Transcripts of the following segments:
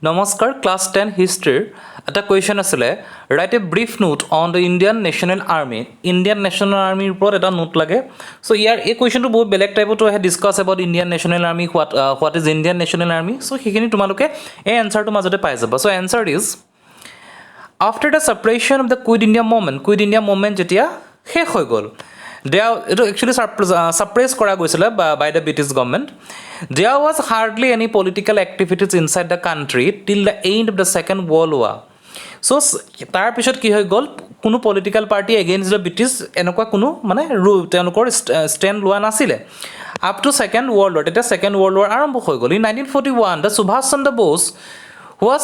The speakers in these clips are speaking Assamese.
নমস্কাৰ ক্লাছ 10 হিষ্ট্ৰীৰ এটা কুৱেশ্যন আছিলে right a brief note on the Indian National army Indian national আৰ্মিৰ ওপৰত এটা নোট লাগে চ' এই কুৱেশ্যনটো বহুত বেলেগ টাইপতো আহে discuss about Indian National Army what is Indian National Army so' সেইখিনি তোমালোকে এই এনচাৰটোৰ মাজতে পাই যাবা so' answer is after the separation of the Quit India Movement যেতিয়া শেষ হৈ গ'ল এইটো একচুৱেলি ছাপ্ৰেছ কৰা গৈছিলে by the British government there was hardly any political activities inside the country till the end of the Second World War so' তাৰপিছত কি হৈ গ'ল কোনো political party against the British এনেকুৱা কোনো মানে তেওঁলোকৰ ষ্টেণ্ড লোৱা নাছিলে up to Second World War তেতিয়া ছেকেণ্ড ৱৰ্ল্ড ৱাৰ আৰম্ভ হৈ গ'ল in 1941 the Subhash Chandra Bose was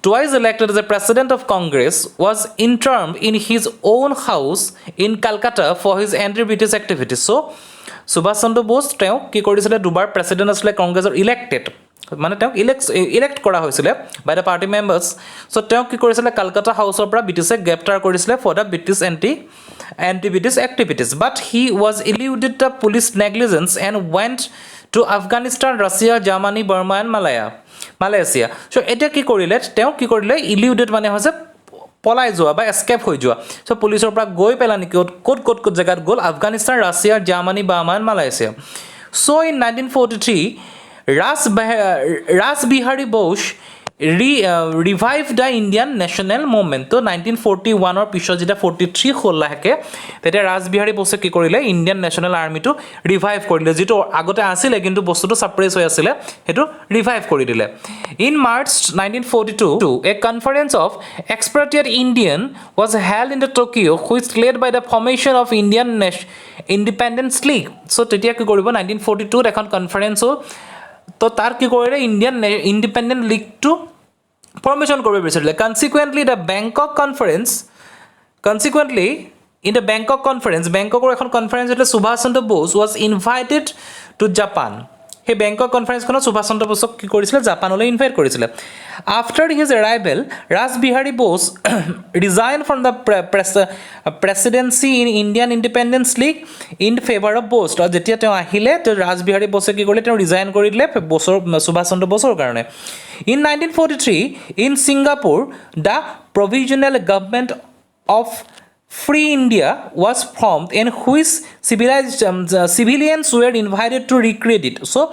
twice elected as a president of Congress, was interned in his own house in Calcutta for his anti-British activities. So, Subhash Chandra Bose তেওঁ কি কৰিছিলে দুবাৰ প্ৰেছিডেণ্ট আছিলে কংগ্ৰেছৰ ইলেক্টেড মানে তেওঁক ইলেক্ট কৰা হৈছিলে by the party members so' তেওঁক কি কৰিছিলে কালকাতা হাউচৰ পৰা ব্ৰিটিছে গ্ৰেপ্তাৰ কৰিছিলে for the British anti British activities but he was eluded the police negligence and went to Afghanistan Russia Germany Burma and Malaysia so' এতিয়া কি কৰিলে ইলিউডেড মানে হৈছে পলাই যোৱা বা এস্কেপ হৈ যোৱা চ' পুলিচৰ পৰা গৈ পেলানি ক'ত জেগাত গ'ল Afghanistan Russia Germany Burma and Malaysia so' in 1943 Rash Behari Bose revive the Indian National Movement তো 1941ৰ পিছত যেতিয়া 43 হ'ল লাহেকৈ তেতিয়া ৰাছ বিহাৰী বোসে কি কৰিলে ইণ্ডিয়ান নেশ্যনেল আৰ্মিটো ৰিভাইভ কৰিলে যিটো আগতে আছিলে কিন্তু বস্তুটো ছাপ্ৰেছ হৈ আছিলে সেইটো ৰিভাইভ কৰি দিলে in March 1942 a conference of expatriate Indian was held in the Tokyo' which led by the formation of Indian Independence League so' তেতিয়া কি কৰিব 1942 এখন কনফাৰেন্স হ'ল তো তাৰ কি কৰিলে ইণ্ডিয়ান ইণ্ডিপেণ্ডেণ্ট লীগটো ফৰ্মেশ্যন কৰিব বিচাৰিলে consequently in the Bangkok conference বেংককৰ এখন কনফাৰেন্স হৈছিলে Subhash Chandra Bose was invited to Japan সেই বেংকক কনফাৰেন্সখনত সুভাষ চন্দ্ৰ বোসক কি কৰিছিলে জাপানলৈ ইনভাইট কৰিছিলে after his arrival Rash Behari Bose resign from the presidency in Indian Independence League in favour of Bose আৰু যেতিয়া তেওঁ আহিলে তেওঁ ৰাছ বিহাৰী বোসে কি কৰিলে তেওঁ ৰিজাইন কৰি দিলে সুভাষ চন্দ্ৰ বোসৰ কাৰণে in 1943 in Singapore the provisional government of Free India was formed in which civilians were invited to recreate it. So,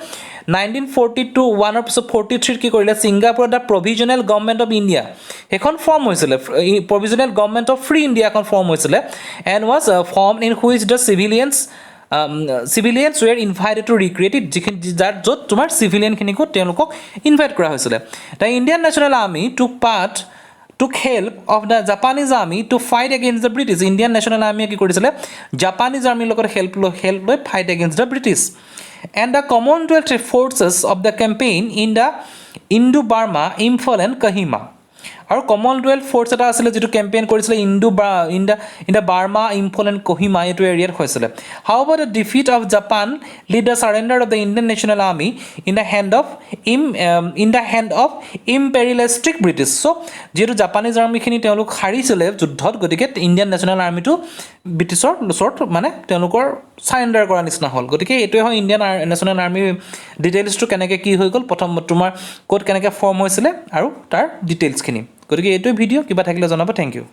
1942 1 of 43 কি কৰিলে ছিংগাপুৰত the provisional government of India এখন ফৰ্ম হৈছিলে provisional government of free India এখন ফৰ্ম হৈছিলে and was form in which the civilians were invited to recreate it য'ত তোমাৰ চিভিলিয়ানখিনিকো তেওঁলোকক ইনভাইট কৰা হৈছিলে the Indian National Army took help of the Japanese army to fight against the British. Indian National Army কি কৰিছিলে Japanese army লগত help লৈ fight against the British. And the Commonwealth forces of the campaign in the Indo-Burma, Imphal and Kohima. আৰু কমনৱেলথ ফ'ৰ্চ এটা আছিলে যিটো কেম্পেইন কৰিছিলে in the Burma Imphal and Kohima এইটো এৰিয়াত হৈছিলে how about the defeat of Japan lead the surrender of the Indian National Army in the hand of imperialistic British so' যিহেতু জাপানীজ আৰ্মিখিনি তেওঁলোক হাৰিছিলে যুদ্ধত গতিকে ইণ্ডিয়ান নেশ্যনেল আৰ্মিটো ব্ৰিটিছৰ ওচৰত মানে তেওঁলোকৰ চাৰেণ্ডাৰ কৰা নিচিনা হ'ল গতিকে এইটোৱে হয় ইণ্ডিয়ান নেশ্যনেল আৰ্মিৰ ডিটেইলছটো কেনেকৈ কি হৈ গ'ল প্ৰথম তোমাৰ ক'ত কেনেকৈ ফৰ্ম হৈছিলে আৰু তাৰ ডিটেইলছখিনি গতিকে এইটোৱে ভিডিঅ' কিবা থাকিলে জনাব থেংক ইউ